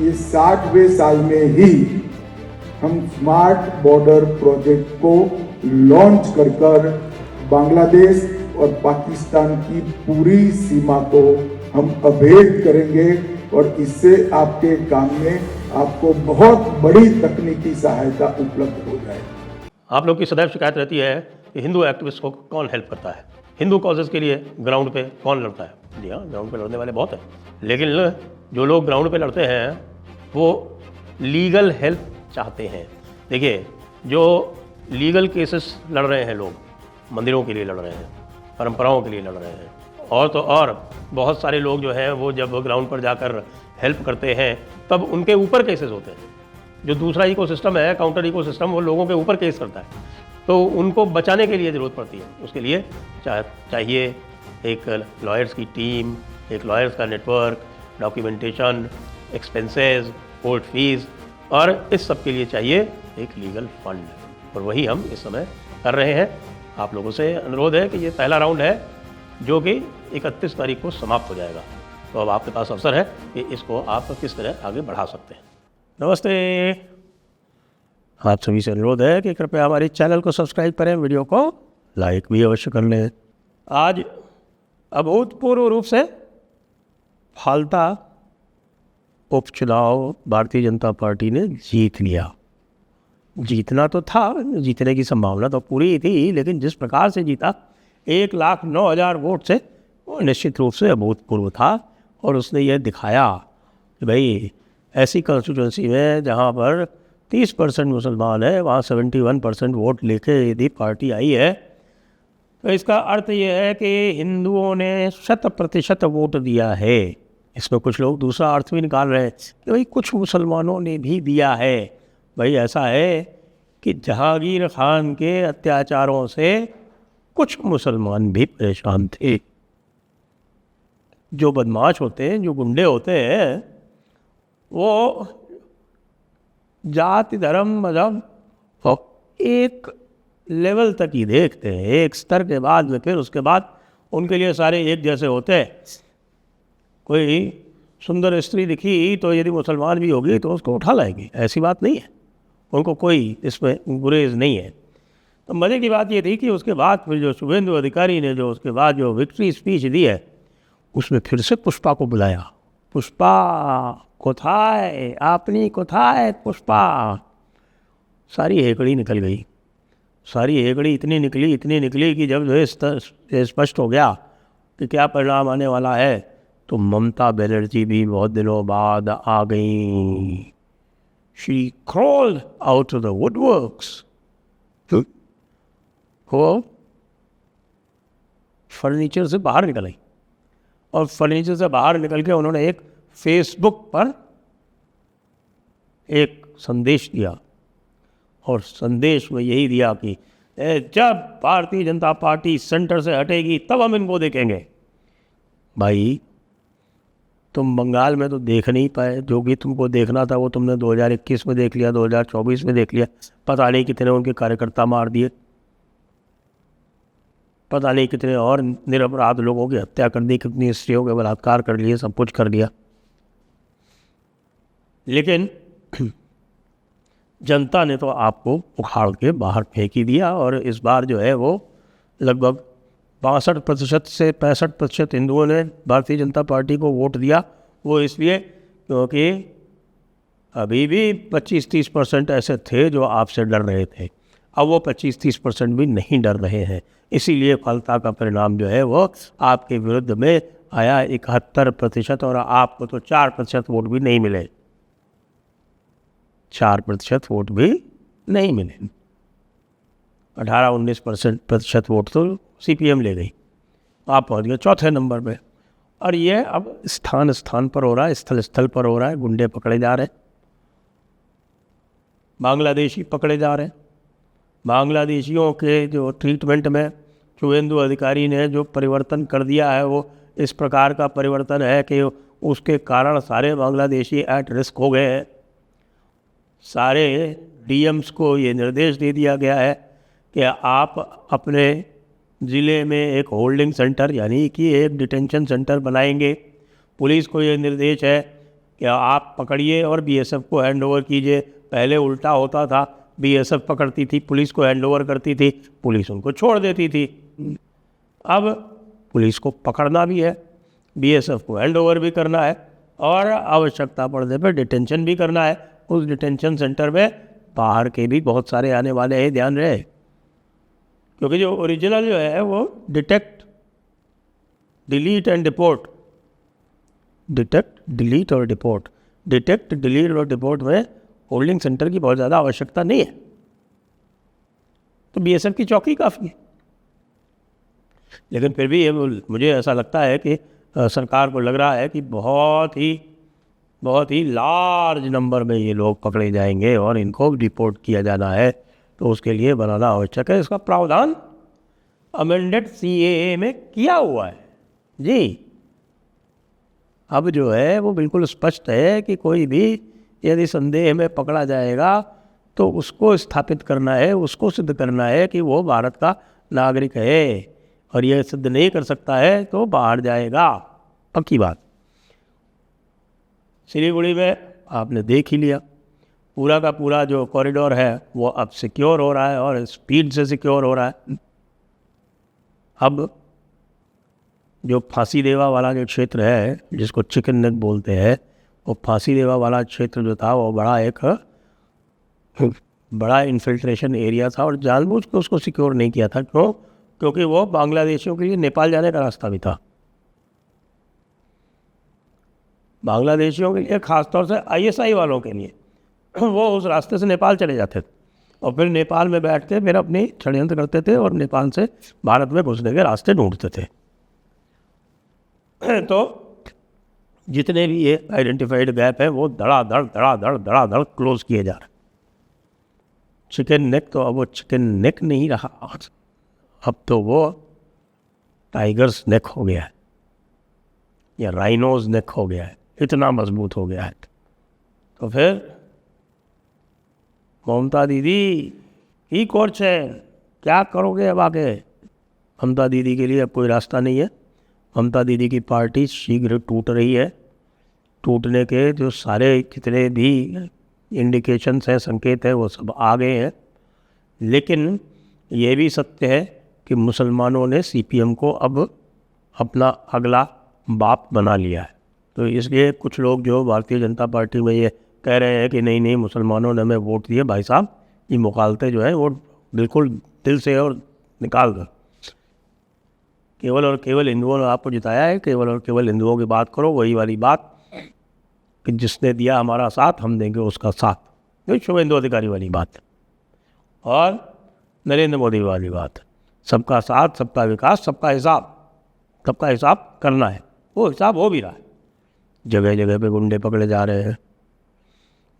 ये 60वें साल में ही हम स्मार्ट बॉर्डर प्रोजेक्ट को लॉन्च कर बांग्लादेश और पाकिस्तान की पूरी सीमा को हम अभेद करेंगे और इससे आपके काम में आपको बहुत बड़ी तकनीकी सहायता उपलब्ध हो जाएगी। आप लोग की सदैव शिकायत रहती है कि हिंदू एक्टिविस्ट को कौन हेल्प करता है, हिंदू कॉजेज़ के लिए ग्राउंड पे कौन लड़ता है। जी हाँ, ग्राउंड पे लड़ने वाले बहुत हैं, लेकिन जो लोग ग्राउंड पे लड़ते हैं वो लीगल हेल्प चाहते हैं। देखिए, जो लीगल केसेस लड़ रहे हैं लोग, मंदिरों के लिए लड़ रहे हैं, परंपराओं के लिए लड़ रहे हैं, और तो और बहुत सारे लोग जो हैं वो जब ग्राउंड पर जाकर हेल्प करते हैं तब उनके ऊपर केसेस होते हैं। जो दूसरा इकोसिस्टम है, काउंटर इकोसिस्टम, वो लोगों के ऊपर केस करता है, तो उनको बचाने के लिए ज़रूरत पड़ती है। उसके लिए चाहिए एक लॉयर्स की टीम, एक लॉयर्स का network, documentation, expenses, court fees, और इस सब के लिए चाहिए एक लीगल फंड, और वही हम इस समय कर रहे हैं। आप लोगों से अनुरोध है कि ये पहला राउंड है जो कि 31 तारीख को समाप्त हो जाएगा, तो अब आपके पास अवसर है कि इसको आप किस तरह आगे बढ़ा सकते हैं। नमस्ते, आप सभी से अनुरोध है कि कृपया हमारे चैनल को सब्सक्राइब करें, वीडियो को लाइक भी अवश्य कर लें। आज अभूतपूर्व रूप से फालता उपचुनाव भारतीय जनता पार्टी ने जीत लिया। जीतना तो था, जीतने की संभावना तो पूरी थी, लेकिन जिस प्रकार से जीता 1,09,000 वोट से, वो निश्चित रूप से अभूतपूर्व था। और उसने ये दिखाया कि भाई ऐसी कॉन्स्टिट्यूंसी में जहाँ पर 30% मुसलमान है, वहाँ 71% वोट लेके यदि पार्टी आई है, तो इसका अर्थ ये है कि हिंदुओं ने 100% वोट दिया है। इसमें कुछ लोग दूसरा अर्थ भी निकाल रहे हैं कि भाई कुछ मुसलमानों ने भी दिया है। भाई ऐसा है कि जहांगीर खान के अत्याचारों से कुछ मुसलमान भी परेशान थे। जो बदमाश होते हैं, जो गुंडे होते हैं, वो जाति, धर्म, मजहब एक लेवल तक ही देखते हैं, एक स्तर के बाद में फिर उसके बाद उनके लिए सारे एक जैसे होते हैं। कोई सुंदर स्त्री दिखी तो यदि मुसलमान भी होगी तो उसको उठा लाएगी, ऐसी बात नहीं है, उनको कोई इसमें गुरेज नहीं है। तो मज़े की बात ये थी कि उसके बाद फिर जो शुभेंदु अधिकारी ने जो उसके बाद जो विक्ट्री स्पीच दी है, उसमें फिर से पुष्पा को बुलाया। पुष्पा कोथाय, आपनी कोथाय पुष्पा। सारी हेकड़ी निकल गई, सारी हेकड़ी इतनी निकली कि जब जो स्पष्ट हो गया कि क्या परिणाम आने वाला है, तो ममता बनर्जी भी बहुत दिनों बाद आ गई। She crawled out of the woodworks. वो फर्नीचर से बाहर निकल आई, और फर्नीचर से बाहर निकल के उन्होंने एक फेसबुक पर एक संदेश दिया, और संदेश में यही दिया कि जब भारतीय जनता पार्टी सेंटर से हटेगी तब हम इनको देखेंगे। भाई, तुम बंगाल में तो देख नहीं पाए, जो भी तुमको देखना था वो तुमने 2021 में देख लिया, 2024 में देख लिया। पता नहीं कितने उनके कार्यकर्ता मार दिए, पता नहीं कितने और निरपराध लोगों की हत्या कर दी, कितनी स्त्रियों के बलात्कार कर लिए, सब कुछ कर दिया। लेकिन जनता ने तो आपको उखाड़ के बाहर फेंक ही दिया, और इस बार जो है वो लगभग 62% से 65% हिंदुओं ने भारतीय जनता पार्टी को वोट दिया। वो इसलिए क्योंकि अभी भी 25-30% ऐसे थे जो आपसे डर रहे थे, अब वो 25-30% भी नहीं डर रहे हैं। इसीलिए फलता का परिणाम जो है वो आपके विरुद्ध में आया 71%, और आपको तो 4% वोट भी नहीं मिले, 4% वोट भी नहीं मिले। 18-19% वोट तो CPM ले गई, आप पहुंच गए चौथे नंबर पे। और ये अब स्थान स्थान पर हो रहा है, स्थल स्थल पर हो रहा है। गुंडे पकड़े जा रहे हैं, बांग्लादेशी पकड़े जा रहे हैं। बांग्लादेशियों के जो ट्रीटमेंट में शुभेंदु अधिकारी ने जो परिवर्तन कर दिया है, वो इस प्रकार का परिवर्तन है कि उसके कारण सारे बांग्लादेशी एट रिस्क हो गए हैं। सारे DMs को ये निर्देश दे दिया गया है कि आप अपने ज़िले में एक होल्डिंग सेंटर यानी कि एक डिटेंशन सेंटर बनाएंगे। पुलिस को ये निर्देश है कि आप पकड़िए और बीएसएफ को हैंड ओवर कीजिए। पहले उल्टा होता था, बीएसएफ पकड़ती थी, पुलिस को हैंड ओवर करती थी, पुलिस उनको छोड़ देती थी। अब पुलिस को पकड़ना भी है, बीएसएफ को हैंड ओवर भी करना है और आवश्यकता पड़ने पर डिटेंशन भी करना है। उस डिटेंशन सेंटर में बाहर के भी बहुत सारे आने वाले हैं, ध्यान रहे, क्योंकि जो ओरिजिनल जो है वो detect, delete and deport, detect, delete और डिपोर्ट, डिटेक्ट, डिलीट और डिपोर्ट में होल्डिंग सेंटर की बहुत ज़्यादा आवश्यकता नहीं है, तो बीएसएफ की चौकी काफ़ी है। लेकिन फिर भी ये मुझे ऐसा लगता है कि सरकार को लग रहा है कि बहुत ही लार्ज नंबर में ये लोग पकड़े जाएंगे और इनको डिपोर्ट किया जाना है, तो उसके लिए बनाना आवश्यक है। इसका प्रावधान अमेंडेड सीएए में किया हुआ है जी। अब जो है वो बिल्कुल स्पष्ट है कि कोई भी यदि संदेह में पकड़ा जाएगा तो उसको स्थापित करना है, उसको सिद्ध करना है कि वो भारत का नागरिक है, और यह सिद्ध नहीं कर सकता है तो बाहर जाएगा, पक्की बात। सिलीगुड़ी में आपने देख ही लिया, पूरा का पूरा जो कॉरिडोर है वो अब सिक्योर हो रहा है और स्पीड से सिक्योर हो रहा है। अब जो फांसी देवा वाला जो क्षेत्र है, जिसको चिकन नेक बोलते हैं, वो फांसी देवा वाला क्षेत्र जो था वो बड़ा इन्फिल्ट्रेशन एरिया था और जानबूझ के उसको सिक्योर नहीं किया था। क्यों? क्योंकि वो बांग्लादेशियों के लिए नेपाल जाने का रास्ता भी था। बांग्लादेशियों के लिए, खासतौर से आईएसआई वालों के लिए, वो उस रास्ते से नेपाल चले जाते थे और फिर नेपाल में बैठ के फिर अपनी षड्यंत्र करते थे और नेपाल से भारत में घुसने के रास्ते ढूंढते थे। तो जितने भी ये आइडेंटिफाइड गैप है वो धड़ाधड़ क्लोज किए जा रहे। चिकन नेक तो अब वो चिकन नेक नहीं रहा, अब तो वो टाइगर्स नेक हो गया है या राइनोज नेक हो गया है, इतना मजबूत हो गया है। तो फिर ममता दीदी ही कोच है, क्या करोगे अब आगे? ममता दीदी के लिए अब कोई रास्ता नहीं है। ममता दीदी की पार्टी शीघ्र टूट रही है। टूटने के जो सारे कितने भी इंडिकेशंस हैं, संकेत है, वो सब आ गए हैं। लेकिन ये भी सत्य है कि मुसलमानों ने सीपीएम को अब अपना अगला बाप बना लिया है। तो इसलिए कुछ लोग जो भारतीय जनता पार्टी में ये कह रहे हैं कि नहीं मुसलमानों ने हमें वोट दिए, भाई साहब ये मुखालते जो है वो बिल्कुल दिल से और निकाल दो। केवल और केवल हिंदुओं ने आपको जिताया है, केवल और केवल हिंदुओं की बात करो, वही वाली बात कि जिसने दिया हमारा साथ हम देंगे उसका साथ, ये शुभेंदु अधिकारी वाली बात और नरेंद्र मोदी वाली बात। सबका साथ, सबका विकास, सबका हिसाब करना है, वो हिसाब हो भी रहा है। जगह जगह पे गुंडे पकड़े जा रहे हैं,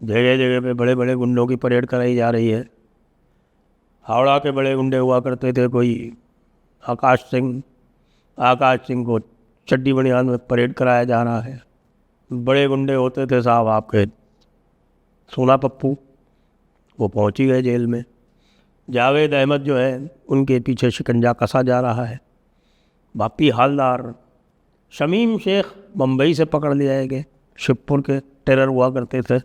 जगह जगह पे बड़े बड़े गुंडों की परेड कराई जा रही है। हावड़ा के बड़े गुंडे हुआ करते थे, कोई आकाश सिंह को चड्डी बनियान में परेड कराया जा रहा है। बड़े गुंडे होते थे साहब आपके सोना पप्पू, वो पहुंच ही गए जेल में। जावेद अहमद जो है उनके पीछे शिकंजा कसा जा रहा है। बापी हालदार, शमीम शेख मुंबई से पकड़ लिए गए, शिवपुर के टेरर हुआ करते थे,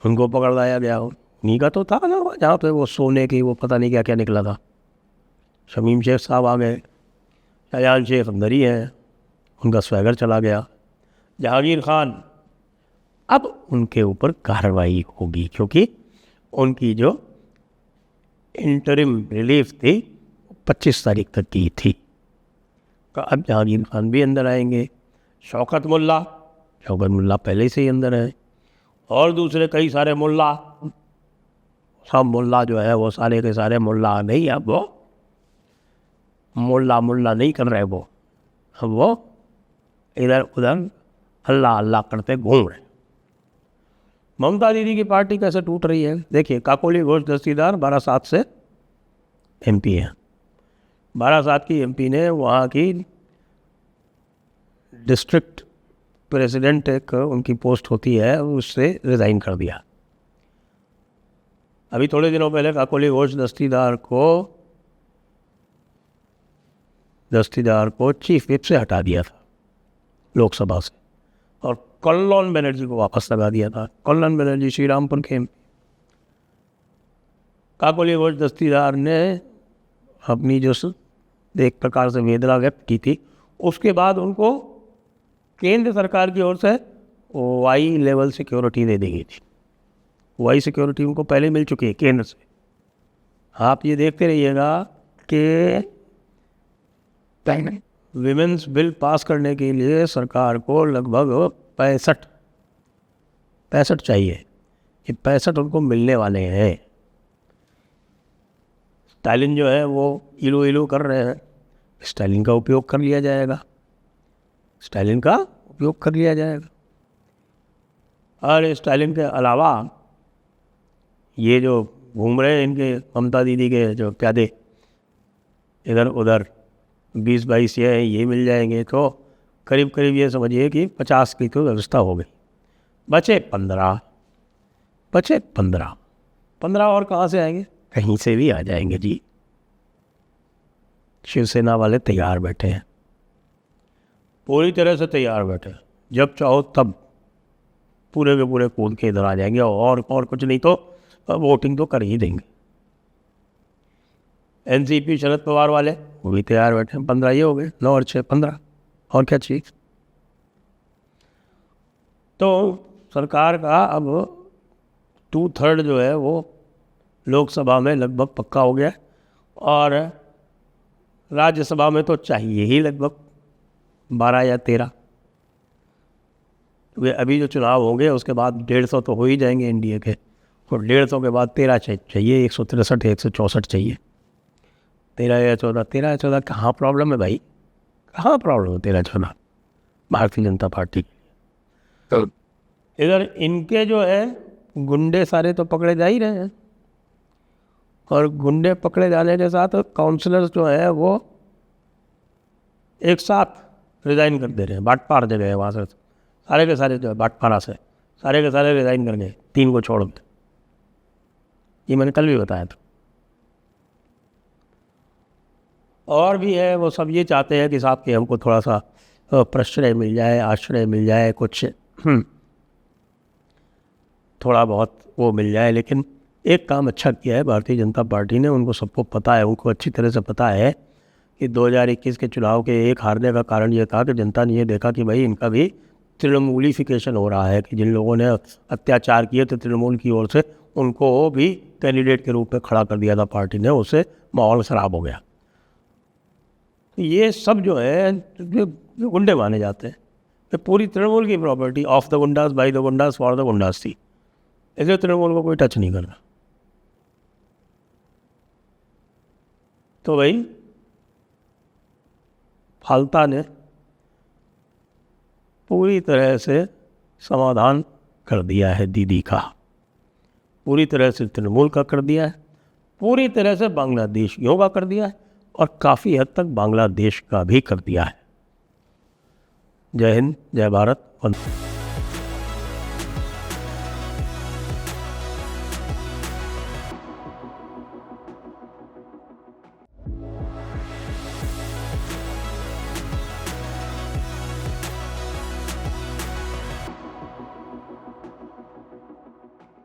उनको पकड़ लाया गया। उन्हीं का तो था ना जहाँ पे वो सोने की वो पता नहीं क्या क्या निकला था। शमीम शेख साहब आ गए, शाहजहां शेख अंदर ही हैं, उनका स्वैगर चला गया। जहांगीर खान, अब उनके ऊपर कार्रवाई होगी क्योंकि उनकी जो इंटरिम रिलीफ थी 25 तारीख तक की थी। तो अब जहांगीर खान भी अंदर आएंगे। शौकत मुल्ला पहले से ही अंदर है और दूसरे कई सारे मुल्ला, सब मुल्ला जो है वो सारे के सारे मुल्ला नहीं, अब वो मुल्ला नहीं कर रहे, वो अब वो इधर उधर अल्लाह करते घूम रहे। ममता दीदी की पार्टी कैसे टूट रही है देखिए। काकोली घोष दस्तीदार बारासात से एमपी है। बारासात की एमपी ने वहाँ की डिस्ट्रिक्ट प्रेसिडेंट एक उनकी पोस्ट होती है, उससे रिज़ाइन कर दिया। अभी थोड़े दिनों पहले काकोली घोष दस्तीदार को चीफ विप से हटा दिया था लोकसभा से, और कल्याण बनर्जी को वापस लगा दिया था। कल्याण बनर्जी श्रीरामपुर के काकोली घोष दस्तीदार ने अपनी जो एक प्रकार से वेदना व्यक्त की थी, उसके बाद उनको केंद्र सरकार की ओर से वाई लेवल सिक्योरिटी दे दी गई थी। वाई सिक्योरिटी उनको पहले मिल चुकी है केंद्र से। आप ये देखते रहिएगा कि विमेंस बिल पास करने के लिए सरकार को लगभग 65 चाहिए। ये 65 उनको मिलने वाले हैं। स्टालिन जो है वो इलू इलू कर रहे हैं, स्टालिन का उपयोग कर लिया जाएगा, स्टालिन का उपयोग कर लिया जाएगा। और स्टालिन के अलावा ये जो घूम रहे हैं इनके ममता दीदी के जो प्यादे इधर उधर 20-22 ये मिल जाएंगे, तो करीब करीब ये समझिए कि 50 की तो व्यवस्था हो गई। बचे 15 और कहाँ से आएंगे? कहीं से भी आ जाएंगे जी। शिवसेना वाले तैयार बैठे हैं, पूरी तरह से तैयार बैठे हैं। जब चाहो तब पूरे के पूरे कूद के इधर आ जाएंगे, और कुछ नहीं तो वोटिंग तो कर ही देंगे। एनसीपी शरद पवार वाले वो भी तैयार बैठे हैं। 15 ये हो गए, 9 और 6 15, और क्या चाहिए? तो सरकार का अब 2/3 जो है वो लोकसभा में लगभग पक्का हो गया, और राज्यसभा में तो चाहिए ही लगभग 12 या 13। वे अभी जो चुनाव होंगे उसके बाद 150 तो हो ही जाएंगे एनडीए के, और 150 के बाद 13 चाहिए, 163 या 164 चाहिए। 13 या 14 कहाँ प्रॉब्लम है भाई? कहाँ प्रॉब्लम है 13-14 भारतीय जनता पार्टी के लिए? इधर इनके जो है गुंडे सारे तो पकड़े जा ही रहे हैं, और गुंडे पकड़े जाने के साथ काउंसलर्स जो है वो एक साथ रिज़ाइन कर दे रहे हैं। बाटपार जगह है वहाँ से, सारे के सारे जो है बाटपारा से सारे के सारे रिज़ाइन कर गए, 3 को छोड़ के। ये मैंने कल भी बताया था। और भी है, वो सब ये चाहते हैं कि साहब कि हमको थोड़ा सा प्रश्रय मिल जाए, आश्रय मिल जाए, कुछ थोड़ा बहुत वो मिल जाए। लेकिन एक काम अच्छा किया है भारतीय जनता पार्टी ने, उनको सबको पता है, उनको अच्छी तरह से पता है कि 2021 के चुनाव के एक हारने का कारण ये था कि जनता ने ये देखा कि भाई इनका भी तृणमूलीफिकेशन हो रहा है, कि जिन लोगों ने अत्याचार किए थे तृणमूल की ओर से, उनको भी कैंडिडेट के रूप में खड़ा कर दिया था पार्टी ने, उससे माहौल ख़राब हो गया। ये सब जो है जो गुंडे माने जाते हैं, तो पूरी तृणमूल की property of the goondas, by the goondas, for the goondas थी, इसलिए तृणमूल को कोई टच नहीं करना। तो भाई फालता ने पूरी तरह से समाधान कर दिया है दीदी का, पूरी तरह से तृणमूल का कर दिया है, पूरी तरह से बांग्लादेशियों का कर दिया है, और काफ़ी हद तक बांग्लादेश का भी कर दिया है। जय हिंद, जय भारत, वंदे।